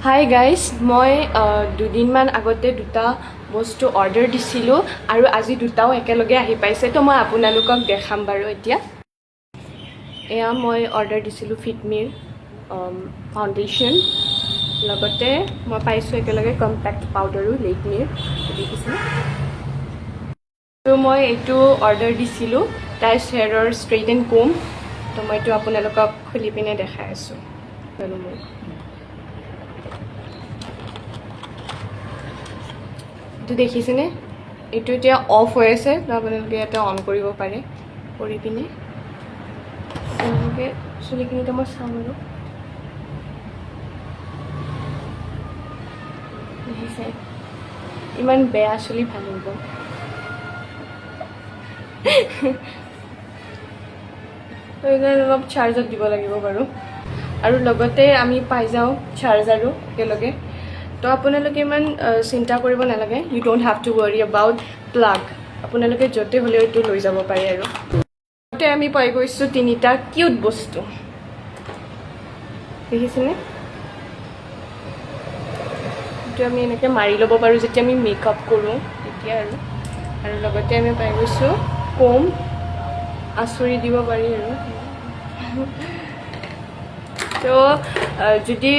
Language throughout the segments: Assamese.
হাই গাইজ, মই দুদিনমান আগতে দুটা বস্তু অৰ্ডাৰ দিছিলোঁ আৰু আজি দুটাও একেলগে আহি পাইছে, তো মই আপোনালোকক দেখাম বাৰু এতিয়া। এয়া মই অৰ্ডাৰ দিছিলোঁ ফিটমিৰ ফাউণ্ডেশ্যন, লগতে মই পাইছোঁ একেলগে কম্পেক্ট পাউডাৰো লেকমিৰ, দেখিছে। তো মই এইটো অৰ্ডাৰ দিছিলোঁ টাইচ হেয়াৰৰ ষ্ট্ৰেইট এণ্ড কোম, তো মই এইটো আপোনালোকক খুলি পিনে দেখাই আছোঁ। এইটো দেখিছেনে, এইটো এতিয়া অফ হৈ আছে, তো আপোনালোকে ইয়াতে অন কৰিব পাৰে। কৰি পিনে আপোনালোকে চুলিখিনি এতিয়া মই চাম আৰু দেখিছে, ইমান বেয়া চুলি ভাল হ'ব। অলপ চাৰ্জত দিব লাগিব বাৰু, আৰু লগতে আমি পাই যাওঁ চাৰ্জাৰো একেলগে। তো আপোনালোকে ইমান চিন্তা কৰিব নালাগে, you don't have to worry about plug, আপোনালোকে য'তে হ'লেও এইটো লৈ যাব পাৰে। আৰু লগতে আমি পাই গৈছোঁ তিনিটা কিউট বস্তু, দেখিছেনে। এইটো আমি এনেকৈ মাৰি ল'ব পাৰোঁ যেতিয়া আমি মেকআপ কৰোঁ তেতিয়া, আৰু লগতে আমি পাই গৈছোঁ কোম, আঁচুৰি দিব পাৰি আৰু। তো যদি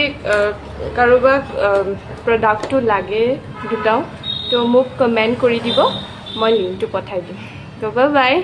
কাৰোবাক প্ৰডাক্টটো লাগে দুটাও, তো মোক কমেণ্ট কৰি দিব, মই লিংকটো পঠাই দিম। তো বাই বাই।